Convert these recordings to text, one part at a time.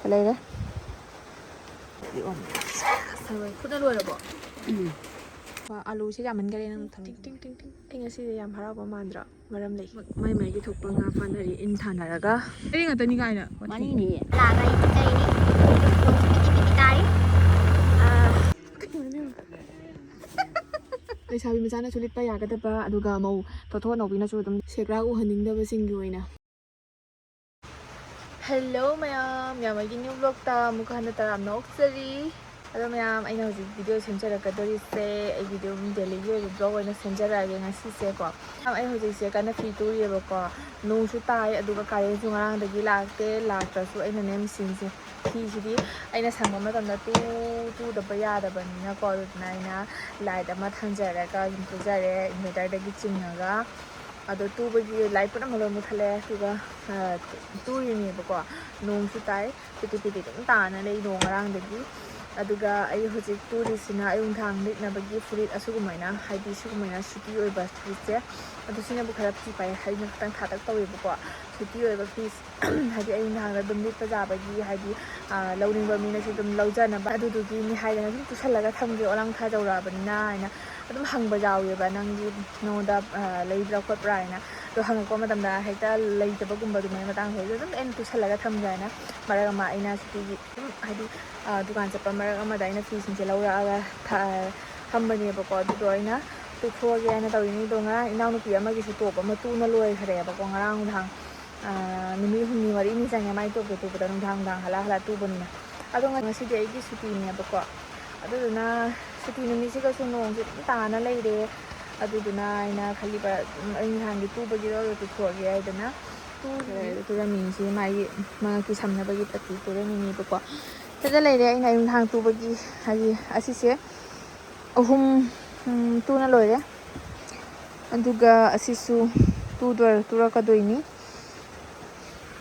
ꯂꯩꯔꯦ ꯊꯔꯣꯏ ꯐꯨꯠꯅ ꯂꯣꯏꯔꯕꯣ ꯑꯂꯨꯁꯦ ꯌꯥꯝꯃꯟꯈꯔꯦ ꯅꯪ ꯇꯤꯡ ꯇꯤꯡ ꯇꯤꯡ ꯇꯤꯡ ꯑꯩ ꯉꯁꯤꯗꯤ ꯌꯥꯝ ꯍꯔꯥꯎꯕ ꯃꯥꯟꯗ꯭ꯔꯣ ꯃꯔꯝ ꯂꯩ ꯃꯥꯏ ꯃꯥꯏꯒꯤ ꯊꯣꯛꯄ ꯉꯥ ꯐꯥꯅꯔꯤ ꯏꯟ ꯊꯥꯅꯔꯒ ꯑꯩ ꯉꯥꯛꯇꯅꯤ ꯀꯥꯏꯅ ꯃꯅꯤꯅꯤ ꯂꯩꯁꯥꯕꯤ ꯃꯆꯥꯅꯁꯨ ꯂꯤꯠꯄ ꯌꯥꯒꯗꯕ ꯑꯗꯨꯒ ꯃꯧ ꯊꯣꯊꯣ ꯅꯧꯕꯤꯅꯁꯨ ꯑꯗꯨꯝ ꯁꯦꯒ꯭ꯔꯥ ꯎꯍꯟꯅꯤꯡꯗꯕꯁꯤꯡꯒꯤ ꯑꯣꯏꯅ ꯍꯦꯜꯂꯣ ꯃꯌꯥꯝ ꯌꯥꯝꯃꯒꯤ ꯅ꯭ꯌꯨ ꯕ꯭ꯂꯣꯛꯇ ꯑꯃꯨꯛꯀ ꯍꯟꯅ ꯇꯔꯥꯝꯅ ꯑꯣꯛꯆꯔꯤ ꯑꯗꯣ ꯃꯌꯥꯝ ꯑꯩꯅ ꯍꯧꯖꯤꯛ ꯚꯤꯗꯤꯑꯣ ꯁꯦꯝꯖꯔꯛꯀꯗꯣꯔꯤꯁꯦ ꯑꯩ ꯚꯤꯗꯤꯑꯣ ꯗꯦꯂꯤꯒꯤ ꯑꯣꯏꯕ ꯕ꯭ꯂꯣꯛ ꯑꯣꯏꯅ ꯁꯦꯝꯖꯔꯛꯑꯒꯦ ꯉꯁꯤꯁꯦꯀꯣ ꯑꯩ ꯍꯧꯖꯤꯛꯁꯦ ꯀꯟꯅ ꯐꯤ ꯇꯨꯔꯤꯑꯕꯀꯣ ꯅꯣꯡꯁꯨ ꯇꯥꯏ ꯑꯗꯨꯒ ꯀꯥꯔꯦꯟꯁꯨ ꯉꯔꯥꯡꯗꯒꯤ ꯂꯥꯛꯇꯦ ꯂꯥꯛꯇ꯭ꯔꯁꯨ ꯑꯩꯅꯅꯦ ꯃꯦꯆꯤꯟꯁꯦ ꯐꯤꯁꯤꯗꯤ ꯑꯩꯅ ꯁꯪꯕ ꯃꯇꯝꯗ ꯇꯨꯗꯕ ꯌꯥꯗꯕꯅꯤꯅꯀꯣ ꯑꯗꯨꯗꯨꯅ ꯑꯩꯅ ꯂꯥꯏꯠ ꯑꯃ ꯊꯥꯟꯖꯔꯒ ꯑꯗꯨꯝ ꯇꯨꯖꯔꯦ ꯏꯟꯚꯔꯇꯔꯗꯒꯤ ꯆꯤꯡꯉꯒ ꯑꯗꯣ ꯇꯨꯕꯒꯤ ꯂꯥꯏꯠ ꯄꯨꯝꯅꯃꯛ ꯂꯣꯏ ꯃꯨꯠꯊꯠꯂꯦ ꯑꯗꯨꯒ ꯇꯨꯔꯤꯅꯦꯕꯀꯣ ꯅꯣꯡꯁꯨ ꯇꯥꯏ ꯄꯤꯇꯤ ꯄꯤꯇꯤ ꯑꯗꯨꯝ ꯇꯥꯅ ꯂꯩ ꯅꯣꯡ ꯉꯔꯥꯡꯗꯒꯤ ꯑꯗꯨꯒ ꯑꯩ ꯍꯧꯖꯤꯛ ꯇꯨꯔꯤꯁꯤꯅ ꯑꯌꯨꯛꯊꯥꯡ ꯂꯤꯠꯅꯕꯒꯤ ꯐꯨꯔꯤꯠ ꯑꯁꯤꯒꯨꯝꯕꯅ ꯍꯥꯏꯗꯤ ꯁꯤꯒꯨꯝꯕꯅ ꯁꯨꯇꯤ ꯑꯣꯏꯕ ꯐꯨꯔꯤꯠꯁꯦ ꯑꯗꯨ ꯁꯤꯅꯕꯨ ꯈꯔ ꯐꯤ ꯄꯥꯏ ꯍꯥꯏꯅ ꯈꯤꯇꯪ ꯊꯥꯇꯛ ꯇꯧꯋꯦꯕꯀꯣ ꯁꯨꯇꯤ ꯑꯣꯏꯕ ꯐꯤꯁ ꯍꯥꯏꯗꯤ ꯑꯌꯨꯛꯊꯥꯡꯗ ꯑꯗꯨꯝ ꯂꯤꯠꯄ ꯌꯥꯕꯒꯤ ꯍꯥꯏꯗꯤ ꯂꯧꯅꯤꯡꯕ ꯃꯤꯅꯁꯨ ꯑꯗꯨꯝ ꯂꯧꯖꯅꯕ ꯑꯗꯨꯗꯨꯒꯤꯅꯤ ꯍꯥꯏꯗꯅ ꯑꯗꯨꯝ ꯇꯨꯁꯜꯂꯒ ꯊꯝꯒꯦ ꯑꯣꯂꯪ ꯊꯥꯖꯧꯔꯛꯑꯕꯅꯤꯅ ꯍꯥꯏꯅ ꯑꯗꯨꯝ ꯍꯪꯕ ꯌꯥꯎꯋꯦꯕ ꯅꯉꯣꯟꯗ ꯂꯩꯕ꯭ꯔꯥ ꯈꯣꯠꯄ꯭ꯔꯥ ꯍꯥꯏꯅ ꯑꯗꯣ ꯍꯪꯉꯛꯄ ꯃꯇꯝꯗ ꯍꯦꯛꯇ ꯂꯩꯇꯕꯒꯨꯝꯕ ꯑꯗꯨꯃꯥꯏꯅ ꯃꯇꯥꯡꯁꯤꯗ ꯑꯗꯨꯝ ꯑꯩꯅ ꯇꯨꯁꯜꯂꯒ ꯊꯝꯒꯦ ꯍꯥꯏꯅ ꯃꯔꯛ ꯑꯃ ꯑꯩꯅ ꯁꯨꯇꯤꯒꯤ ꯑꯗꯨꯝ ꯍꯥꯏꯗꯤ ꯗꯨꯀꯥꯟ ꯆꯠꯄ ꯃꯔꯛ ꯑꯃꯗ ꯑꯩꯅ ꯐꯤꯁꯤꯡꯁꯦ ꯂꯧꯔꯛꯑꯒ ꯊꯝꯕꯅꯦꯕꯀꯣ ꯑꯗꯨꯗꯣ ꯑꯩꯅ ꯇꯨꯊꯣꯛꯑꯒꯦ ꯍꯥꯏꯅ ꯇꯧꯔꯤꯅꯤ ꯑꯗꯣ ꯉꯔꯥꯡ ꯏꯅꯥꯎꯅꯨꯄꯤ ꯑꯃꯒꯤꯁꯨ ꯇꯣꯞ ꯑꯃ ꯇꯨꯅ ꯂꯣꯏꯈ꯭ꯔꯦꯕꯀꯣ ꯉꯔꯥꯡ ꯅꯨꯡꯗꯥꯡ ꯅꯨꯃꯤꯠ ꯍꯨꯝꯅꯤ ꯃꯔꯤꯅꯤ ꯆꯪꯉꯦ ꯃꯥꯏ ꯇꯣꯞꯇꯣ ꯇꯨꯕꯗ ꯅꯨꯡꯗꯥꯡ ꯍꯜꯂ ꯇꯨꯕꯅꯤꯅ ꯑꯗꯣ ꯉꯁꯤꯗꯤ ꯑꯩꯒꯤ ꯁꯨꯇꯤꯅꯦꯕꯀோ ꯑꯗꯨꯗꯨꯅ ꯁꯨꯇꯤ ꯅꯨꯃꯤꯠꯁꯤꯒꯁꯨ ꯅꯣꯡꯁꯦ ꯑꯗꯨꯝ ꯇꯥꯅ ꯂꯩꯔꯦ ꯑꯗꯨꯗꯨꯅ ꯑꯩꯅ ꯈꯜꯂꯤꯕ ꯑꯌꯨꯛꯊꯥꯡꯒꯤ ꯇꯨꯕꯒꯤꯗꯣ ꯇꯨꯊꯣꯛꯑꯒꯦ ꯍꯥꯏꯗꯅ ꯇꯨꯔꯝꯃꯤꯁꯤ ꯃꯥꯒꯤ ꯃꯉꯛꯀꯤ ꯁꯝꯅꯕꯒꯤ ꯄꯇꯤ ꯇꯨꯔꯝꯃꯤꯅꯦꯕꯀோ ꯁꯤꯗ ꯂꯩꯔꯦ ꯑꯩꯅ ꯑꯌꯨꯛꯊꯥꯡ ꯇꯨꯕꯒꯤ ꯍꯥꯏꯗꯤ ꯑꯁꯤꯁꯦ ꯑꯍꯨꯝ ꯇꯨꯅ ꯂꯣꯏꯔꯦ ꯑꯗꯨꯒ ꯑꯁꯤꯁꯨ ꯇꯨꯔꯛꯀꯗꯣꯏꯅꯤ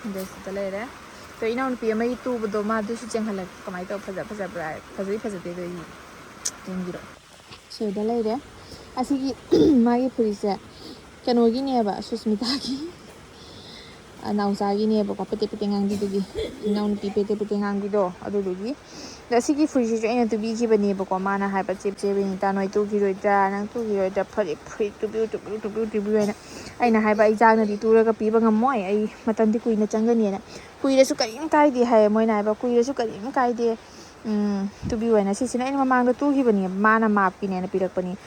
ꯑꯗ ꯁꯤꯗ ꯂꯩꯔꯦ ꯑꯗꯣ ꯏꯅꯥꯎꯅꯨꯄꯤ ꯑꯃꯒꯤ ꯇꯨꯕꯗꯣ ꯃꯥꯗꯨꯁꯨ ꯆꯦꯟꯍꯜꯂꯛꯀꯦ ꯀꯃꯥꯏꯅ ꯇꯧꯔ ꯐꯖꯕ꯭ꯔꯥ ꯐꯖꯗꯦꯗꯣ ꯌꯦꯡꯕꯤꯔꯛꯑꯣ ꯁꯤꯗ ꯂꯩꯔꯦ ꯑꯁꯤꯒꯤ ꯃꯥꯒꯤ ꯐꯨꯔꯤꯠꯁꯦ ꯀꯩꯅꯣꯒꯤꯅꯦꯕ ꯁꯨꯁꯃꯤꯇꯥꯒꯤ ꯅꯥꯎꯆꯥꯒꯤꯅꯦꯕꯀꯣ ꯄꯦꯇꯦ ꯄꯦꯇꯦ ꯉꯥꯡꯕꯤꯗꯨꯒꯤ ꯏꯅꯥꯎꯅꯨꯄꯤ ꯄꯦꯇꯦ ꯄꯦꯇꯦ ꯉꯥꯡꯕꯤꯗꯣ ꯑꯗꯨꯗꯨꯒꯤ ꯑꯗ ꯑꯁꯤꯒꯤ ꯐꯨꯔꯤꯠꯁꯤꯁꯨ ꯑꯩꯅ ꯇꯨꯕꯤꯈꯤꯕꯅꯦꯕꯀꯣ ꯃꯥꯅ ꯍꯥꯏꯕ ꯆꯦ ꯕꯦꯅꯤꯇꯥ ꯅꯣꯏ ꯇꯨꯈꯤꯔꯣꯏꯗ꯭ꯔꯥ ꯅꯪ ꯇꯨꯈꯤꯔꯣꯏꯗ꯭ꯔꯥ ꯐꯨꯔꯤꯠ ꯇꯨꯕꯤꯌꯨ ꯍꯥꯏꯅ ꯑꯩꯅ ꯍꯥꯏꯕ ꯑꯩ ꯆꯥꯛꯅꯗꯤ ꯇꯨꯔꯒ ꯄꯤꯕ ꯉꯝꯃꯣꯏ ꯑꯩ ꯃꯇꯝꯗꯤ ꯀꯨꯏꯅ ꯆꯪꯒꯅꯤꯅ ꯀꯨꯏꯔꯁꯨ ꯀꯔꯤꯝ ꯀꯥꯏꯗꯦ ꯍꯥꯏꯌꯦ ꯃꯣꯏꯅ ꯍꯥꯏꯕ ꯀꯨꯏꯔꯁꯨ ꯀꯔꯤꯝ ꯀꯥꯏꯗꯦ ꯇꯨꯕꯤꯌꯨ ꯍꯥꯏꯅ ꯁꯤꯁꯤꯅ ꯑꯩꯅ ꯃꯃꯥꯡꯗ ꯇꯨꯈꯤꯕꯅꯦꯕ ꯃꯥꯅ ꯃꯥꯞꯀꯤꯅꯦꯅ ꯄꯤꯔꯛꯄꯅꯤ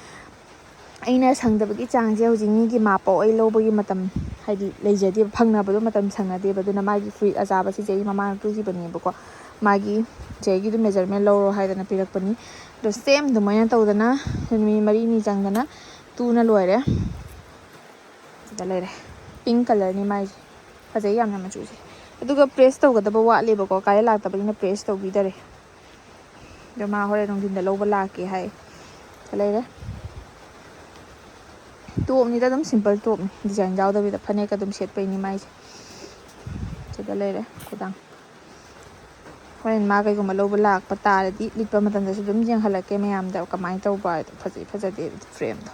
ꯑꯩꯅ ꯁꯪꯗꯕꯒꯤ ꯆꯥꯡꯁꯦ ꯍꯧꯖꯤꯛ ꯃꯤꯒꯤ ꯃꯥꯞꯄꯥꯎ ꯑꯩ ꯂꯧꯕꯒꯤ ꯃꯇꯝ ꯍꯥꯏꯗꯤ ꯂꯩꯖꯗꯦꯕ ꯐꯪꯅꯕꯗꯣ ꯃꯇꯝ ꯁꯪꯅꯗꯦꯕ ꯑꯗꯨꯅ ꯃꯥꯒꯤ ꯐꯨꯔꯤꯠ ꯑꯆꯥꯕꯁꯤꯁꯦ ꯑꯩ ꯃꯃꯥꯡꯗ ꯇꯨꯈꯤꯕꯅꯦꯕꯀꯣ ꯃꯥꯒꯤ ꯆꯦꯒꯤꯗꯨ ꯃꯦꯖꯔꯃꯦꯟ ꯂꯧꯔꯣ ꯍꯥꯏꯗꯅ ꯄꯤꯔꯛꯄꯅꯤ ꯑꯗꯣ ꯁꯦꯝ ꯑꯗꯨꯃꯥꯏꯅ ꯇꯧꯗꯅ ꯅꯨꯃꯤꯠ 4ꯅꯤ ꯆꯪꯗꯅ ꯇꯨꯅ ꯂꯣꯏꯔꯦ ꯁꯤꯗ ꯂꯩꯔꯦ ꯄꯤꯡ ꯀꯂꯔꯅꯤ ꯃꯥꯏꯁꯦ ꯐꯖꯩ ꯌꯥꯝꯅ ꯃꯆꯨꯁꯦ ꯑꯗꯨꯒ ꯄ꯭ꯔꯦꯁ ꯇꯧꯒꯗꯕ ꯋꯥꯠꯂꯦꯕꯀꯣ ꯀꯥꯏꯔꯦꯟ ꯂꯥꯛꯇꯕꯅꯤꯅ ꯄ꯭ꯔꯦꯁ ꯇꯧꯕꯤꯗꯔꯦ ꯑꯗꯣ ꯃꯥ ꯍꯣꯔꯦꯟ ꯅꯨꯡꯊꯤꯟꯗ ꯂꯧꯕ ꯂꯥꯛꯀꯦ ꯍꯥꯏ ꯂꯩꯔꯦ ꯇꯣꯞꯅꯤꯗ ꯑꯗꯨꯝ ꯁꯤꯝꯄꯜ ꯇꯣꯞꯅꯤ ꯗꯤꯖꯥꯏꯟ ꯌꯥꯎꯗꯕꯤꯗ ꯐꯅꯦꯛꯀ ꯑꯗꯨꯝ ꯁꯦꯠꯄꯩꯅꯤ ꯃꯥꯏꯁꯦ ꯁꯤꯗ ꯂꯩꯔꯦ ꯈꯨꯗꯥꯡ ꯍꯣꯔꯦꯟ ꯃꯥ ꯀꯩꯒꯨꯝꯕ ꯂꯧꯕ ꯂꯥꯛꯄ ꯇꯥꯔꯗꯤ ꯂꯤꯠꯄ ꯃꯇꯝꯗꯁꯨ ꯑꯗꯨꯝ ꯌꯦꯡꯍꯜꯂꯛꯀꯦ ꯃꯌꯥꯝꯗ ꯀꯃꯥꯏꯅ ꯇꯧꯕ ꯍꯥꯏꯗꯣ ꯐꯖꯩ ꯐꯖꯗꯦ ꯐ꯭ꯔꯦꯝꯗꯣ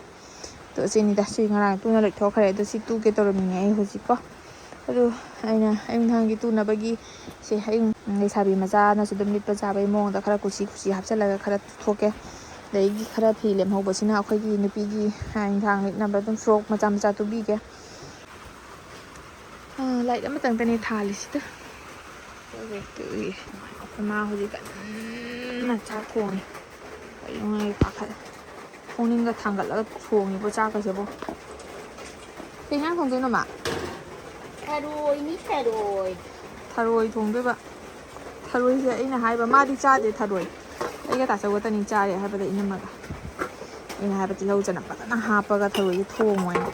ꯑꯗꯣ ꯁꯤꯅꯤꯗ ꯁꯤ ꯉꯔꯥꯡ ꯇꯨꯅ ꯂꯣꯏꯊꯣꯛꯈ꯭ꯔꯦ ꯑꯗꯣ ꯁꯤ ꯇꯨꯒꯦ ꯇꯧꯔꯝꯃꯤꯅꯦ ꯑꯩ ꯍꯧꯖꯤꯛꯀꯣ ꯑꯗꯨ ꯑꯩꯅ ꯑꯌꯨꯛꯊꯥꯡꯒꯤ ꯇꯨꯅꯕꯒꯤ ꯁꯦ ꯂꯩꯁꯥꯕꯤ ꯃꯆꯥꯅꯁꯨ ꯑꯗꯨꯝ ꯂꯤꯠꯄ ꯆꯥꯕꯒꯤ ꯃꯑꯣꯡꯗ ꯈꯔ ꯀꯨꯁꯤ ꯍꯥꯞꯆꯤꯜꯂꯒ ꯈꯔ ꯇꯨꯊꯣꯛꯀꯦ ꯑꯗꯒꯤ ꯈꯔ ꯐꯤ ꯂꯦꯝꯍꯧꯕꯁꯤꯅ ꯑꯩꯈꯣꯏꯒꯤ ꯅꯨꯄꯤꯒꯤ ꯌꯦꯟꯁꯥꯡ ꯂꯤꯠꯅꯕ ꯑꯗꯨꯝ ꯐ꯭ꯔꯣꯛ ꯃꯆꯥ ꯇꯨꯕꯤꯒꯦ ꯂꯥꯏꯠ ꯑꯃꯇꯪꯇꯅꯦ ꯊꯥꯜꯂꯤꯁꯤꯗ ꯑꯩꯈꯣꯏ ꯃꯥ ꯍꯧꯖꯤꯛ ꯀꯟꯅ ꯆꯥꯛ ꯊꯣꯡꯉꯤ ꯀꯩꯅꯣ ꯀꯥꯈꯠꯂꯦ ꯈꯣꯡꯅꯤꯡꯒ ꯊꯥꯡꯒꯠꯂꯒ ꯊꯣꯡꯉꯤꯕꯣ ꯆꯥꯛꯀꯁꯤꯕꯣ ꯀꯩ ꯏꯟꯁꯥꯡ ꯊꯣꯡꯗꯣꯏꯅꯣ ꯃꯥ ꯊꯔꯣꯏ ꯊꯣꯡꯗꯣꯏꯕ ꯊꯔꯣꯏꯁꯦ ꯑꯩꯅ ꯍꯥꯏꯕ ꯃꯥꯗꯤ ꯆꯥꯗꯦ ꯊꯔꯣꯏ ꯑꯩꯒ ꯇꯥꯆꯧꯒꯇꯅꯤ ꯆꯥꯔꯦ ꯍꯥꯏꯕꯗ ꯏꯅꯝꯃꯒ ꯑꯩꯅ ꯍꯥꯏꯕ ꯇꯤꯜꯍꯧ ꯆꯅꯝ ꯐꯖꯅ ꯍꯥꯞꯄꯒ ꯊꯔꯣꯏꯁꯦ ꯊꯣꯡꯉꯣ ꯍꯥꯏꯅ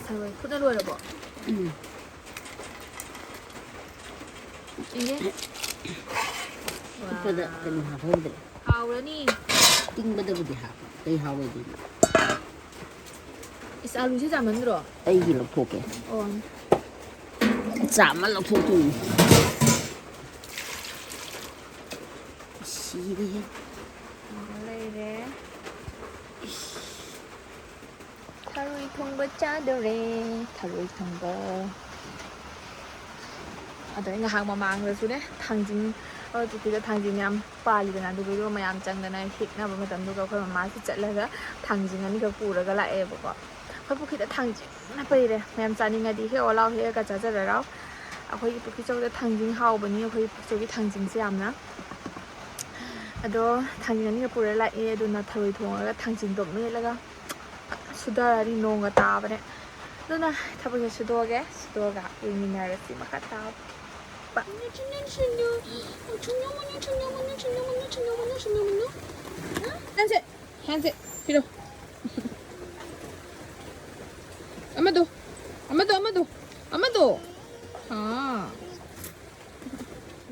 ꯊꯔꯣꯏ ꯐꯨꯠꯅ ꯂꯣꯏꯔꯕꯣ ꯏꯅꯦ ꯐꯨꯠꯄꯗ ꯀꯩꯅꯣ ꯍꯥꯞꯍꯧꯗ꯭ꯔꯦ ꯍꯥꯎꯔꯅꯤ ꯇꯤꯡꯕꯗꯕꯨꯗꯤ ꯍꯥꯞꯄ ꯀꯩ ꯍꯥꯎꯔꯣꯏꯗꯣꯏꯅꯣ ꯏꯁ ꯑꯂꯨꯁꯦ ꯆꯥꯝꯃꯟꯗ꯭ꯔꯣ ꯑꯩꯒꯤ ꯂꯧꯊꯣꯛꯀꯦ ꯑꯣ ꯆꯥꯝꯃ ꯂꯧꯊꯣꯛꯇꯣꯏꯅꯤ ꯁꯤꯔꯦꯍꯦ ꯂꯩꯔꯦ ꯊꯔꯣꯏ ꯊꯣꯡꯕ ꯆꯥꯗꯣꯔꯦ ꯊꯔꯣꯏ ꯊꯣꯡꯕ ꯑꯗꯩ ꯉꯥꯏꯍꯥꯛ ꯃꯃꯥꯡꯗꯁꯨꯅꯦ ꯊꯥꯡꯖꯤꯡ ꯄꯨꯈ꯭ꯔꯤꯗ ꯊꯥꯡꯖꯤꯡ ꯌꯥꯝ ꯄꯥꯜꯂꯤꯗꯅ ꯑꯗꯨꯒꯤꯗꯣ ꯃꯌꯥꯝ ꯆꯪꯗꯅ ꯍꯦꯛꯅꯕ ꯃꯇꯝꯗꯨꯒ ꯑꯩꯈꯣꯏ ꯃꯃꯥꯁꯤ ꯆꯠꯂꯒ ꯊꯥꯡꯖꯤꯡ ꯑꯅꯤꯈꯛ ꯄꯨꯔꯒ ꯂꯥꯛꯑꯦꯕꯀꯣ ꯑꯩꯈꯣꯏ ꯄꯨꯈ꯭ꯔꯤꯗ ꯊꯥꯡꯖꯤꯡꯅ ꯄꯩꯔꯦ ꯃꯌꯥꯝ ꯆꯥꯅꯤꯡꯉꯗꯤ ꯍꯦꯛꯑꯣ ꯂꯥꯎ ꯍꯦꯛꯑꯒ ꯆꯥꯖꯔꯔꯥꯎ ꯑꯩꯈꯣꯏꯒꯤ ꯄꯨꯈ꯭ꯔꯤꯆꯧꯗ ꯊꯥꯡꯖꯤꯡ ꯍꯥꯎꯕꯅꯤ ꯑꯩꯈꯣꯏ ꯄꯨꯈ꯭ꯔꯤꯆꯧꯒꯤ ꯊꯥꯡꯖꯤꯡꯁꯦ ꯌꯥꯝꯅ ꯑꯗꯣ ꯊꯥꯡꯖꯤꯡ ꯑꯅꯤꯒ ꯄꯨꯔ ꯂꯥꯛꯑꯦ ꯑꯗꯨꯅ ꯊꯔꯣꯏ ꯊꯣꯡꯉꯒ ꯊꯥꯡꯖꯤꯡꯗꯣ ꯃꯦꯠꯂꯒ ꯁꯨꯙꯔꯅꯤ ꯅꯣꯡꯒ ꯇꯥꯕꯅꯦ ꯑꯗꯨꯅ ꯊꯕꯛꯁꯦ ꯁꯨꯗꯣꯛꯑꯒꯦ ꯁꯨꯗꯣꯛꯑꯒ ꯌꯦꯡꯃꯤꯟꯅꯔꯁꯤ ꯃꯈꯥ ꯇꯥꯕ ꯍꯦꯟꯁꯦ ꯄꯤꯔꯣ ꯑꯃꯗꯣ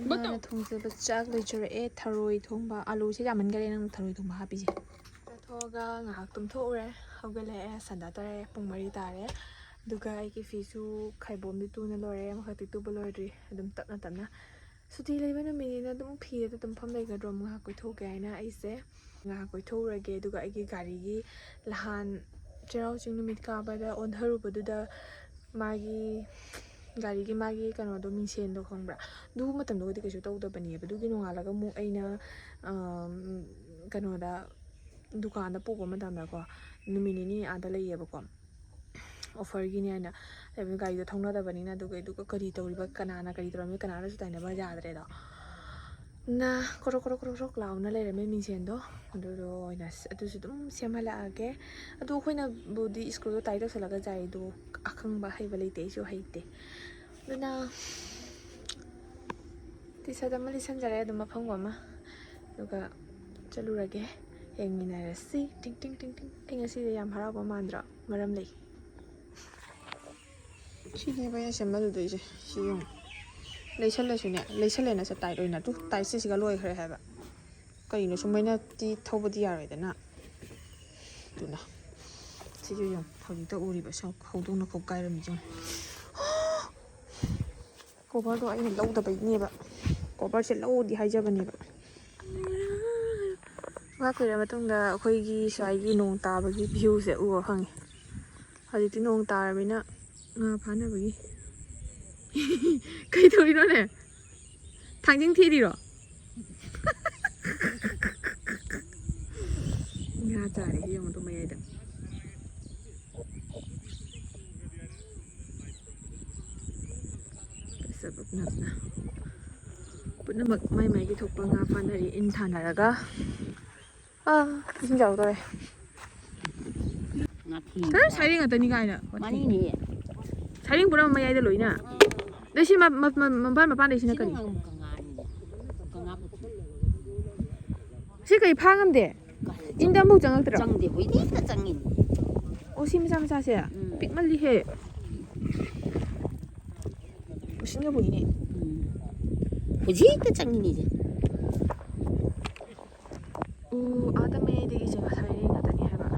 ꯏꯃꯥꯅ ꯊꯣꯡꯖꯕ ꯆꯥꯛ ꯂꯣꯏꯖꯔꯛꯑꯦ ꯊꯔꯣꯏ ꯊꯣꯡꯕ ꯑꯥꯂꯨꯁꯦ ꯌꯥꯝꯃꯟꯈꯔꯦ ꯅꯪ ꯊꯔꯣꯏ ꯊꯣꯡꯕ ꯍꯥꯞꯄꯤꯁꯦ ꯆꯥꯊꯣꯛꯑꯒ ꯉꯥꯏꯍꯥꯛ ꯇꯨꯝꯊꯣꯛꯎꯔꯦ ꯍꯧꯒꯠꯂꯛꯑꯦ ꯁꯟꯗꯥ ꯇꯧꯔꯦ ꯄꯨꯡ 4 ꯇꯥꯔꯦ ꯑꯗꯨꯒ ꯑꯩꯒꯤ ꯐꯤꯁꯨ ꯈꯥꯏꯕꯣꯝꯗꯤ ꯇꯨꯅ ꯂꯣꯏꯔꯦ ꯃꯈꯛꯇꯤ ꯇꯨꯕ ꯂꯣꯏꯗ꯭ꯔꯤ ꯑꯗꯨꯝ ꯇꯞꯅ ꯇꯞꯅ ꯁꯨꯇꯤ ꯂꯩꯕ ꯅꯨꯃꯤꯠꯅꯤꯅ ꯑꯗꯨꯝ ꯐꯤꯗ ꯇꯨꯝꯐꯝ ꯂꯩꯒꯗ꯭ꯔꯣ ꯉꯥꯏꯍꯥꯛ ꯀꯣꯏꯊꯣꯛꯀꯦ ꯍꯥꯏꯅ ꯑꯩꯁꯦ ꯉꯥꯏꯍꯥꯛ ꯀꯣꯏꯊꯣꯛꯎꯔꯒꯦ ꯑꯗꯨꯒ ꯑꯩꯒꯤ ꯒꯥꯔꯤꯒꯤ ꯅꯍꯥꯟ ꯆꯩꯔꯥꯎ ꯆꯤꯡ ꯅꯨꯃꯤꯠ ꯀꯥꯕꯗ ꯑꯣꯟꯊꯔꯨꯕꯗꯨꯗ ꯒꯥꯔꯤꯒꯤ ꯃꯥꯒꯤ ꯀꯩꯅꯣꯗꯣ ꯃꯤꯡꯁꯦꯟꯗꯣ ꯈꯪꯕ꯭ꯔꯥ ꯑꯗꯨ ꯃꯇꯝꯗꯨꯒꯗꯤ ꯀꯩꯁꯨ ꯇꯧꯗꯕꯅꯦꯕ ꯑꯗꯨꯒꯤ ꯅꯣꯡꯉꯥꯜꯂꯒ ꯑꯃꯨꯛ ꯑꯩꯅ ꯀꯩꯅꯣꯗ ꯗꯨꯀꯥꯟꯗ ꯄꯨꯕ ꯃꯇꯝꯗꯀꯣ ꯅꯨꯃꯤꯠ 2 ꯑꯥꯗ ꯂꯩꯌꯦꯕꯀꯣ ꯑꯣꯐꯔꯒꯤꯅꯦ ꯍꯥꯏꯅ ꯒꯥꯔꯤꯗꯣ ꯊꯧꯅꯗꯕꯅꯤꯅ ꯑꯗꯨꯒ ꯀꯔꯤ ꯇꯧꯔꯤꯕ ꯀꯅꯥꯅ ꯀꯔꯤ ꯇꯧꯔꯝꯃꯤ ꯀꯅꯥꯅꯁꯨ ꯇꯥꯏꯅꯕ ꯌꯥꯗ꯭ꯔꯦꯗꯣ ꯅ ꯀꯣꯔꯣꯛ ꯂꯥꯎꯅ ꯂꯩꯔꯝꯃꯦ ꯃꯤꯡꯁꯦꯟꯗꯣ ꯑꯗꯨꯗꯣ ꯑꯣꯏꯅ ꯑꯗꯨꯁꯨ ꯑꯗꯨꯝ ꯁꯦꯝꯍꯜꯂꯛꯑꯒꯦ ꯑꯗꯣ ꯑꯩꯈꯣꯏꯅꯕꯨꯗꯤ ꯁ꯭ꯀꯨꯜꯗꯣ ꯇꯥꯏ ꯇꯧꯁꯜꯂꯒ ꯖꯥꯔꯤꯗꯣ ꯑꯈꯪꯕ ꯍꯩꯕ ꯂꯩꯇꯦ ꯑꯩꯁꯨ ꯍꯩꯇꯦ ꯑꯗꯨꯅ ꯇꯤ ꯁꯥꯔꯠ ꯑꯃ ꯂꯤꯠꯁꯟꯖꯔꯦ ꯑꯗꯨꯝ ꯃꯐꯝ ꯑꯃ ꯑꯗꯨꯒ ꯆꯠꯂꯨꯔꯒꯦ ꯌꯦꯡꯃꯤꯟꯅꯔꯁꯤ ꯇꯤꯡ ꯇꯤꯡ ꯇꯤꯡ ꯇꯤꯡ ꯑꯩ ꯉꯁꯤꯗꯤ ꯌꯥꯝ ꯍꯔꯥꯎꯕ ꯃꯥꯟꯗ꯭ꯔꯣ ꯃꯔꯝ ꯂꯩ ꯁꯤꯅꯦꯕ ꯑꯩꯅ ꯁꯦꯝꯍꯜꯂꯨꯗꯣꯏꯁꯦ ꯁꯤ ꯌꯦꯡꯉꯨ ꯂꯩꯁꯜꯂꯁꯨꯅꯦ ꯂꯩꯁꯜꯂꯦꯅ ꯇꯥꯏꯠ ꯑꯣꯏꯅ ꯇꯥꯏꯠꯁꯦ ꯁꯤꯒ ꯂꯣꯏꯈ꯭ꯔꯦ ꯍꯥꯏꯕ ꯀꯩꯅꯣ ꯁꯨꯃꯥꯏꯅꯗꯤ ꯊꯧꯕꯗꯤ ꯌꯥꯔꯣꯏꯗꯅ ꯑꯗꯨꯅ ꯁꯤꯁꯨ ꯌꯦꯡꯉꯨ ꯍꯧꯖꯤꯛꯇ ꯎꯔꯤꯕ ꯍꯧꯗꯣꯡꯅ ꯀꯥꯏꯔꯝꯃꯤ ꯌꯦꯡꯉꯨ ꯀꯣꯚꯔꯗꯣ ꯑꯩꯅ ꯂꯧꯗꯕꯩꯅꯦꯕ ꯀꯣꯚꯔꯁꯦ ꯂꯧꯗꯤ ꯍꯥꯏꯖꯕꯅꯦꯕ ꯉꯥꯏꯍꯥꯛ ꯀꯨꯏꯔ ꯃꯇꯨꯡꯗ ꯑꯩꯈꯣꯏꯒꯤ ꯁ꯭ꯋꯥꯏꯒꯤ ꯅꯣꯡ ꯇꯥꯕꯒꯤ ꯚ꯭ꯌꯨꯁꯦ ꯎꯕ ꯐꯪꯉꯦ ꯍꯧꯖꯤꯛꯇꯤ ꯅꯣꯡ ꯇꯥꯔꯕꯅꯤꯅ ꯉꯥ ꯐꯥꯅꯕꯒꯤ ꯀꯩ ꯇꯧꯔꯤꯅꯣꯅꯦ ꯊꯥꯡꯖꯤꯡ ꯊꯤꯔꯤꯔꯣ ꯉꯥ ꯆꯥꯔꯦ ꯌꯦꯡꯉꯨꯗꯣ ꯃꯌꯥꯏꯗ ꯄꯨꯝꯅꯃꯛ ꯃꯥꯏ ꯃꯥꯏꯒꯤ ꯊꯣꯛꯄ ꯉꯥ ꯐꯥꯅꯔꯤ ꯏꯟ ꯊꯥꯅꯔꯒ ꯏꯁꯤꯡ ꯆꯥꯎꯗꯧꯔꯦ ꯁꯩꯔꯦꯡ ꯉꯥꯛꯇꯅꯤ ꯀꯥꯏꯅ ꯁꯩꯔꯦꯡ ꯄꯨꯝꯅꯃꯛ ꯃꯌꯥꯏꯗ ꯂꯣꯏꯅ ꯑꯗꯩ ꯁꯤ ꯃꯄꯥꯟꯗꯩꯁꯤꯅ ꯀꯔꯤ ꯁꯤ ꯀꯩ ꯐꯥ ꯉꯝꯗꯦ ꯏꯟꯗ ꯑꯃꯐꯥꯎ ꯆꯪꯉꯛꯇ꯭ꯔꯣ ꯆꯪꯗꯦ ꯍꯨꯏꯗꯤꯛꯇ ꯆꯪꯉꯤꯅꯤ ꯑꯣ ꯁꯤ ꯃꯆꯥ ꯃꯆꯥꯁꯦ ꯄꯤꯛꯃꯜꯂꯤꯍꯦ ꯎꯁꯤꯡꯒ ꯄꯨꯏꯅꯦ ꯍꯧꯖꯤꯛꯇ ꯆꯪꯉꯤꯅꯤꯁꯦ ꯑꯥꯗ ꯃꯌꯥꯏꯗꯒꯤꯁꯦ ꯁꯩꯔꯦꯡ ꯉꯥꯛꯇꯅꯤ ꯍꯥꯏꯕ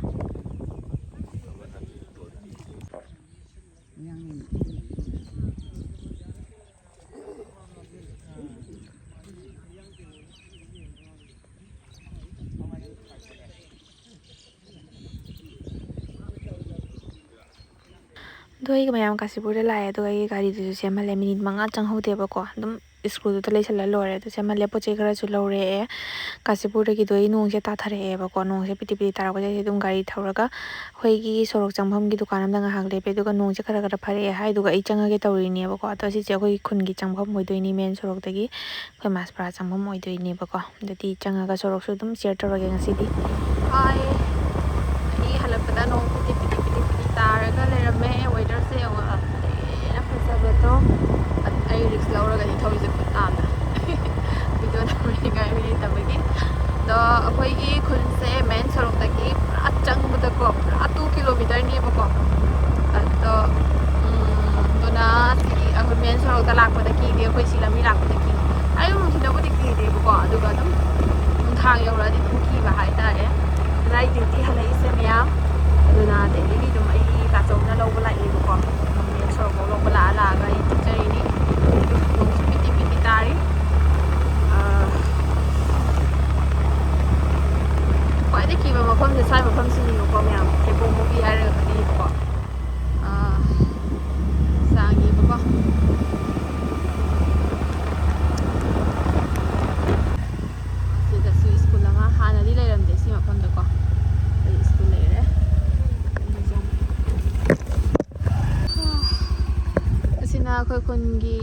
ꯑꯗꯣ ꯑꯩꯒ ꯃꯌꯥꯝ ꯀꯥꯁꯤꯄꯨꯔꯗ ꯂꯥꯛꯑꯦ ꯑꯗꯨꯒ ꯑꯩꯒꯤ ꯒꯥꯔꯤꯗꯨꯁꯨ ꯁꯦꯝꯍꯜꯂꯦ ꯃꯤꯅꯤꯠ 5 ꯆꯪꯍꯧꯗꯦꯕꯀꯣ ꯑꯗꯨꯝ ꯁ꯭ꯀꯨꯜꯗꯨꯗ ꯂꯩꯁꯜꯂ ꯂꯣꯏꯔꯦ ꯑꯗꯨ ꯁꯦꯝꯍꯜꯂꯦ ꯄꯣꯠ ꯆꯩ ꯈꯔꯁꯨ ꯂꯧꯔꯛꯑꯦ ꯀꯥꯁꯤꯄꯨꯔꯗꯒꯤꯗꯣ ꯑꯩ ꯅꯣꯡꯁꯦ ꯇꯥꯊꯔꯛꯑꯦꯕꯀꯣ ꯅꯣꯡꯁꯦ ꯄꯤꯇꯤ ꯄꯤꯇꯤ ꯇꯥꯔꯛꯄꯁꯦ ꯑꯗꯨꯝ ꯒꯥꯔꯤ ꯊꯧꯔꯒ ꯑꯩꯈꯣꯏꯒꯤ ꯁꯣꯔꯣꯛ ꯆꯪꯐꯝꯒꯤ ꯗꯨꯀꯥꯟ ꯑꯃꯗ ꯉꯥꯏꯍꯥꯛ ꯂꯦꯞꯄꯦ ꯑꯗꯨꯒ ꯅꯣꯡꯁꯦ ꯈꯔ ꯐꯔꯛꯑꯦ ꯍꯥꯏꯗꯨꯒ ꯑꯩ ꯆꯪꯉꯒꯦ ꯇꯧꯔꯤꯅꯦꯕꯀꯣ ꯑꯗꯣ ꯁꯤꯁꯦ ꯑꯩꯈꯣꯏꯒꯤ ꯈꯨꯟꯒꯤ ꯆꯪꯐꯝ ꯑꯣꯏꯗꯣꯏꯅꯤ ꯃꯦꯟ ꯁꯣꯔꯣꯛꯇꯒꯤ ꯑꯩꯈꯣꯏ ꯃꯥꯁꯄꯨꯔꯥ ꯆꯪꯐꯝ ꯑꯣꯏꯗꯣꯏꯅꯦꯕꯀꯣ ꯑꯗꯨꯗꯤ ꯆꯪꯉꯒ ꯁꯣꯔꯣꯛꯁꯨ ꯑꯗꯨꯝ ꯁꯤꯌꯔ ꯇꯧꯔꯒꯦ ꯉꯁꯤꯗꯤ ꯑꯩ ꯍꯜꯂꯛꯄꯗ ꯅꯣꯡ ꯄꯤꯇꯤ ꯄꯤꯇꯤ ꯇꯥꯔꯒ ꯂꯩꯔꯝꯃꯦ ꯋꯦꯗꯔꯁꯦ ꯌꯥꯝꯅ ꯐꯖꯕꯗꯣ ꯑꯩ ꯔꯤꯛꯁ ꯂꯧꯔꯒꯗꯤ ꯊꯧꯔꯤꯁꯦ ꯈꯨꯠ ꯅꯥꯝꯅ ꯚꯤꯗꯤꯑꯣ ꯅꯝꯃꯤꯉꯥꯏ ꯃꯤ ꯂꯩꯇꯕꯒꯤ ꯑꯗꯣ ꯑꯩꯈꯣꯏꯒꯤ ꯈꯨꯟꯁꯦ ꯃꯦꯟ ꯁꯣꯔꯣꯛꯇꯒꯤ ꯄꯨꯔꯥ ꯆꯪꯕꯗꯀꯣ ꯄꯨꯔꯥ 2 ꯀꯤꯂꯣꯃꯤꯇꯔꯅꯦꯕꯀꯣ ꯑꯗꯣ ꯑꯗꯨꯅ ꯁꯤꯒꯤ ꯑꯩꯈꯣꯏ ꯃꯦꯟ ꯁꯣꯔꯣꯛꯇ ꯂꯥꯛꯄꯗ ꯀꯤꯗꯦ ꯑꯩꯈꯣꯏ ꯁꯤ ꯂꯝꯕꯤ ꯂꯥꯛꯄꯗ ꯀꯤ ꯑꯌꯨꯛ ꯅꯨꯡꯊꯤꯜꯗꯕꯨꯗꯤ ꯀꯤꯗꯦꯕꯀꯣ ꯑꯗꯨꯒ ꯑꯗꯨꯝ ꯅꯨꯡꯗꯥꯡ ꯌꯧꯔꯛꯑꯗꯤ ꯑꯗꯨꯝ ꯀꯤꯕ ꯍꯥꯏꯇꯥꯔꯦ ꯑꯗꯨꯅ ꯑꯩ ꯗ꯭ꯌꯨꯇꯤ ꯍꯜꯂꯛꯏꯁꯦ ꯃꯌꯥꯝ ꯑꯗꯨꯅ ꯗꯦꯜꯂꯤꯒꯤ ꯑꯗꯨꯝ ꯑꯩꯒꯤ ꯇꯥꯆꯧꯅ ꯂꯧꯕ ꯂꯥꯛꯑꯦꯕꯀꯣ ꯃꯦꯟ ꯁꯣꯔꯣꯛꯐꯥꯎ ꯂꯧꯕ ꯂꯥꯛꯑꯒ ꯑꯩ ꯆꯠꯆꯔꯤꯅꯤ ꯅꯣꯡꯁꯨ ꯄꯤꯇꯤ ꯄꯤꯇꯤ ꯇꯥꯔꯤ ꯈ꯭ꯋꯥꯏꯗꯒꯤ ꯀꯤꯕ ꯃꯐꯝꯁꯦ ꯁ꯭ꯋꯥꯏ ꯃꯐꯝꯁꯤꯅꯤꯕꯀꯣ ꯃꯌꯥꯝ ꯊꯦꯕꯣꯡ ꯃꯣꯕꯤ ꯍꯥꯏꯔꯒ ꯈꯪꯅꯩꯕꯀꯣ ꯆꯥꯡꯉꯦꯕꯀꯣ ꯑꯩꯈꯣꯏ ꯈꯨꯟꯒꯤ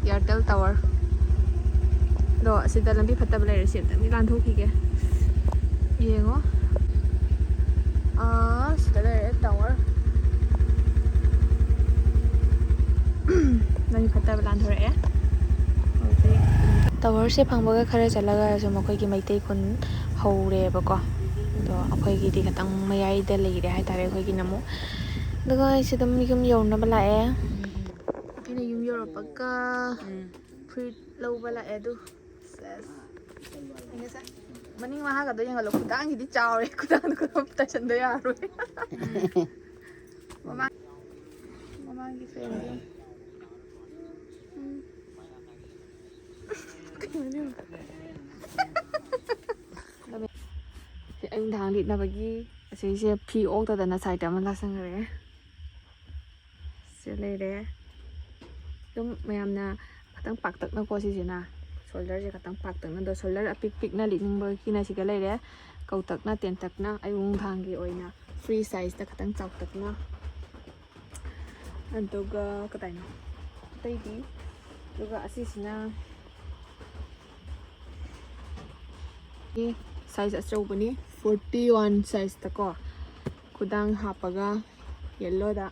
ꯏꯌꯥꯔꯇꯦꯜ ꯇꯥꯋꯔ ꯑꯗꯣ ꯑꯁꯤꯗ ꯂꯝꯕꯤ ꯐꯠꯇꯕ ꯂꯩꯔꯦ ꯑꯝꯇꯪꯗꯤ ꯂꯥꯟꯊꯣꯛꯈꯤꯒꯦ ꯌꯦꯡꯉꯣ ꯁꯤꯗ ꯂꯩꯔꯦ ꯇꯥꯋꯔ ꯂꯝꯕꯤ ꯐꯠꯇꯕ ꯂꯥꯟꯊꯣꯔꯛꯑꯦ ꯍꯧꯖꯤꯛ ꯇꯥꯋꯔꯁꯦ ꯐꯪꯕꯒ ꯈꯔ ꯆꯠꯂꯒ ꯁꯨꯝ ꯑꯩꯈꯣꯏꯒꯤ ꯃꯩꯇꯩ ꯈꯨꯟ ꯍꯧꯔꯦꯕꯀꯣ ꯑꯗꯣ ꯑꯩꯈꯣꯏꯒꯤꯗꯤ ꯈꯤꯇꯪ ꯃꯌꯥꯏꯗ ꯂꯩꯔꯦ ꯍꯥꯏꯇꯥꯔꯦ ꯑꯩꯈꯣꯏꯒꯤꯅ ꯑꯃꯨꯛ ꯑꯗꯨꯒ ꯑꯩꯁꯦ ꯑꯗꯨꯝ ꯌꯨꯝ ꯌꯧꯅꯕ ꯂꯥꯛꯑꯦ ꯑꯩꯅ ꯌꯨꯝ ꯌꯧꯔꯛꯄꯒ ꯐꯨꯔꯤꯠ ꯂꯧꯕ ꯂꯥꯛꯑꯦ ꯑꯗꯨ ꯉꯁꯥꯏ ꯃꯅꯤꯡ ꯃꯍꯥꯒꯗꯣ ꯌꯦꯡꯍꯜꯂꯣ ꯈꯨꯗꯥꯡꯒꯤꯗꯤ ꯆꯥꯎꯔꯦ ꯈꯨꯗꯥꯡꯗꯣ ꯈꯨꯗꯣꯝ ꯇꯥꯏꯁꯟꯕ ꯌꯥꯔꯣꯏ ꯃꯃꯥꯡꯒꯤ ꯐ꯭ꯔꯦꯝꯗꯤ ꯑꯌꯨꯛ ꯅꯨꯡꯗꯥꯡ ꯂꯤꯠꯅꯕꯒꯤ ꯑꯁꯤꯁꯦ ꯐꯤ ꯑꯣꯛꯇꯗꯅ ꯁꯥꯏꯠ ꯑꯃ ꯂꯥꯁꯟꯈ꯭ꯔꯦ ꯁꯤ ꯂꯩꯔꯦ ꯑꯗꯨꯝ ꯃꯌꯥꯝꯅ ꯈꯤꯇꯪ ꯄꯥꯛꯇꯛꯅꯀꯣ ꯁꯤꯁꯤꯅ ꯁꯣꯜꯗꯔꯁꯦ ꯈꯤꯇꯪ ꯄꯥꯛꯇꯛꯅ ꯑꯗꯣ ꯁꯣꯜꯗꯔ ꯑꯄꯤꯛ ꯄꯤꯛꯅ ꯂꯤꯠꯅꯤꯡꯕꯒꯤꯅ ꯁꯤꯒ ꯂꯩꯔꯦ ꯀꯧꯇꯛꯅ ꯇꯦꯟꯇꯛꯅ ꯑꯌꯨꯛ ꯅꯨꯡꯗꯥꯡꯒꯤ ꯑꯣꯏꯅ ꯐ꯭ꯔꯤ ꯁꯥꯏꯖꯇ ꯈꯤꯇꯪ ꯆꯥꯎꯇꯛꯅ ꯑꯗꯨꯒ ꯀꯗꯥꯏꯅꯣ ꯑꯇꯩꯗꯤ ꯑꯗꯨꯒ ꯑꯁꯤꯁꯤꯅ ꯁꯥꯏꯖ ꯑꯆꯧꯕꯅꯤ 41 ꯁꯥꯏꯖꯇꯀꯣ ꯈꯨꯗꯥꯡ ꯍꯥꯞꯄꯒ ꯌꯦꯜꯂꯣꯗ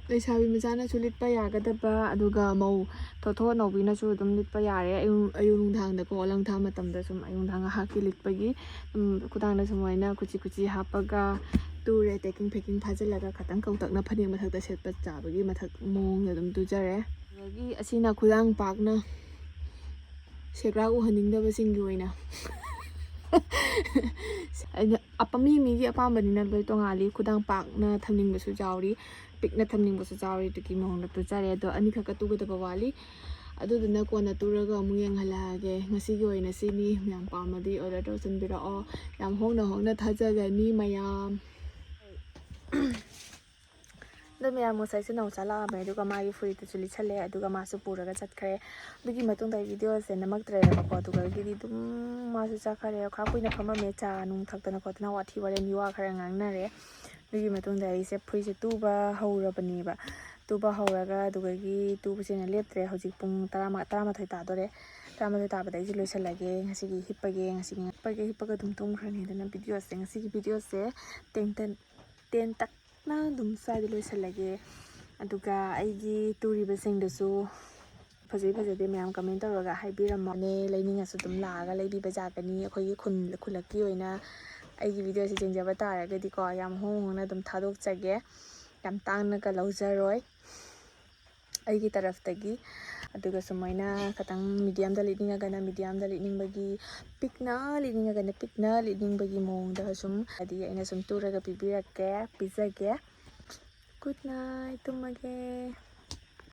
ꯂꯩꯁꯥꯕꯤ ꯃꯆꯥꯅꯁꯨ ꯂꯤꯠꯄ ꯌꯥꯒꯗꯕ ꯑꯗꯨꯒ ꯃꯧ ꯊꯣꯊꯣ ꯅꯧꯕꯤꯅꯁꯨ ꯑꯗꯨꯝ ꯂꯤꯠꯄ ꯌꯥꯔꯦ ꯑꯌꯨꯛ ꯅꯨꯡꯗꯥꯡꯗꯀꯣ ꯂꯪꯊꯥ ꯃꯇꯝꯗ ꯁꯨꯝ ꯑꯌꯨꯛ ꯅꯨꯡꯗꯥꯡ ꯉꯥꯏꯍꯥꯛꯀꯤ ꯂꯤꯠꯄꯒꯤ ꯈꯨꯗꯥꯡꯗ ꯁꯨꯃꯥꯏꯅ ꯀꯨꯆꯤ ꯍꯥꯞꯄꯒ ꯇꯨꯔꯦ ꯇꯦꯛꯀꯤꯡ ꯐꯦꯛꯀꯤꯡ ꯐꯥꯖꯤꯜꯂꯒ ꯈꯤꯇꯪ ꯀꯧꯇꯛꯅ ꯐꯅꯦꯛ ꯃꯊꯛꯇ ꯁꯦꯠꯄ ꯆꯥꯕꯒꯤ ꯃꯊꯛ ꯃꯑꯣꯡꯗ ꯑꯗꯨꯝ ꯇꯨꯖꯔꯦ ꯑꯗꯒꯤ ꯑꯁꯤꯅ ꯈꯨꯗꯥꯡ ꯄꯥꯛꯅ ꯁꯦꯒ꯭ꯔꯥꯛ ꯎꯍꯟꯅꯤꯡꯗꯕꯁꯤꯡꯒꯤ ꯑꯣꯏꯅ ꯃꯤꯒꯤ ꯑꯄꯥꯝꯕꯅꯤꯅ ꯂꯣꯏ ꯇꯣꯡꯉꯥꯜꯂꯤ ꯈꯨꯗꯥꯡ ꯄꯥꯛꯅ ꯊꯝꯅꯤꯡꯕꯁꯨ ꯌꯥꯎꯔꯤ ꯄꯤꯛꯅ ꯊꯝꯅꯤꯡꯕꯁꯨ ꯌꯥꯎꯔꯤ ꯑꯗꯨꯒꯤ ꯃꯑꯣꯡꯗ ꯇꯨꯖꯔꯦ ꯑꯗꯣ ꯑꯅꯤꯈꯛꯀ ꯇꯨꯒꯗꯕ ꯋꯥꯠꯂꯤ ꯑꯗꯨꯗꯨꯅ ꯀꯣꯟꯅ ꯇꯨꯔꯒ ꯑꯃꯨꯛ ꯌꯦꯡꯍꯜꯂꯛꯑꯒꯦ ꯉꯁꯤꯒꯤ ꯑꯣꯏꯅ ꯁꯤꯅꯤ ꯃꯌꯥꯝ ꯄꯥꯝꯃꯗꯤ ꯑꯣꯔꯗꯔ ꯇꯧꯁꯤꯟꯕꯤꯔꯛꯑꯣ ꯌꯥꯝ ꯍꯣꯡꯅ ꯊꯥꯖꯒꯅꯤ ꯃꯌꯥꯝ ꯑꯗꯣ ꯃꯌꯥꯝ ꯉꯁꯥꯏꯁꯦ ꯅꯧꯆꯥ ꯂꯥꯛꯑꯝꯃꯦ ꯑꯗꯨꯒ ꯃꯥꯒꯤ ꯐꯨꯔꯤꯠꯇꯨꯁꯨ ꯂꯤꯠꯁꯜꯂꯦ ꯑꯗꯨꯒ ꯃꯥꯁꯨ ꯄꯨꯔꯒ ꯆꯠꯈ꯭ꯔꯦ ꯑꯗꯨꯒꯤ ꯃꯇꯨꯡꯗ ꯑꯩ ꯚꯤꯗꯤꯑꯣꯁꯦ ꯅꯝꯃꯛꯇ꯭ꯔꯦꯕꯀꯣ ꯑꯗꯨꯒꯗꯤ ꯑꯗꯨꯝ ꯃꯥꯁꯨ ꯆꯠꯈ꯭ꯔꯦ ꯈꯔ ꯀꯨꯏꯅ ꯐꯝꯃꯝꯃꯦ ꯆꯥ ꯅꯨꯡ ꯊꯛꯇꯅ ꯈꯣꯠꯇꯅ ꯋꯥꯊꯤ ꯋꯥꯔꯦꯝ ꯃꯤꯋꯥ ꯈꯔ ꯉꯥꯡꯅꯔꯦ ꯑꯗꯨꯒꯤ ꯃꯇꯨꯡꯗ ꯑꯩꯁꯦ ꯐꯨꯔꯤꯠꯁꯦ ꯇꯨꯕ ꯍꯧꯔꯕꯅꯦꯕ ꯇꯨꯕ ꯍꯧꯔꯒ ꯑꯗꯨꯒꯤ ꯇꯨꯕꯁꯤꯅ ꯂꯦꯞꯇ꯭ꯔꯦ ꯍꯧꯖꯤꯛ ꯄꯨꯡ 11 ꯇꯥꯗꯣꯔꯦ 11 ꯇꯥꯕꯗ ꯑꯩꯁꯦ ꯂꯣꯏꯁꯤꯜꯂꯒꯦ ꯉꯁꯤꯒꯤ ꯍꯤꯞꯄꯒ ꯑꯗꯨꯝ ꯇꯨꯝꯈ꯭ꯔꯅꯤ ꯑꯗꯨꯅ ꯚꯤꯗꯤꯑꯣꯁꯦ ꯉꯁꯤꯒꯤ ꯚꯤꯗꯤꯑꯣꯁꯦ ꯇꯦꯟꯇꯛꯅ ꯑꯗꯨꯝ ꯁ꯭ꯋꯥꯏꯗ ꯂꯣꯏꯁꯤꯜꯂꯒꯦ ꯑꯗꯨꯒ ꯑꯩꯒꯤ ꯇꯨꯔꯤꯕꯁꯤꯡꯗꯨꯁꯨ ꯐꯖꯩ ꯐꯖꯗꯦ ꯃꯌꯥꯝ ꯀꯃꯦꯟ ꯇꯧꯔꯒ ꯍꯥꯏꯕꯤꯔꯝꯃꯣꯅꯦ ꯂꯩꯅꯤꯡꯉꯁꯨ ꯑꯗꯨꯝ ꯂꯥꯛꯑꯒ ꯂꯩꯕꯤꯕ ꯌꯥꯒꯅꯤ ꯑꯩꯈꯣꯏꯒꯤ ꯈꯨꯜꯂꯛꯀꯤ ꯑꯣꯏꯅ ꯑꯩꯒꯤ ꯚꯤꯗꯤꯑꯣꯁꯦ ꯌꯦꯡꯖꯕ ꯇꯥꯔꯒꯗꯤꯀꯣ ꯌꯥꯝ ꯍꯣꯡꯅ ꯑꯗꯨꯝ ꯊꯥꯗꯣꯛꯆꯒꯦ ꯌꯥꯝ ꯇꯥꯡꯅꯒ ꯂꯧꯖꯔꯣꯏ ꯑꯩꯒꯤ ꯇꯔꯐꯇꯒꯤ ꯑꯗꯨꯒ ꯁꯨꯃꯥꯏꯅ ꯈꯤꯇꯪ ꯃꯤꯗꯤꯌꯝꯗ ꯂꯤꯠꯅꯤꯡꯉꯒꯅ ꯃꯤꯗꯤꯌꯝꯗ ꯂꯤꯠꯅꯤꯡꯕꯒꯤ ꯄꯤꯛꯅ ꯂꯤꯠꯅꯤꯡꯉꯒꯅ ꯄꯤꯛꯅ ꯂꯤꯠꯅꯤꯡꯕꯒꯤ ꯃꯑꯣꯡꯗ ꯁꯨꯝ ꯍꯥꯏꯗꯤ ꯑꯩꯅ ꯁꯨꯝ ꯇꯨꯔꯒ ꯄꯤꯖꯒꯦ ꯒꯨꯗ ꯅꯥꯏꯠ ꯇꯨꯝꯃꯒꯦ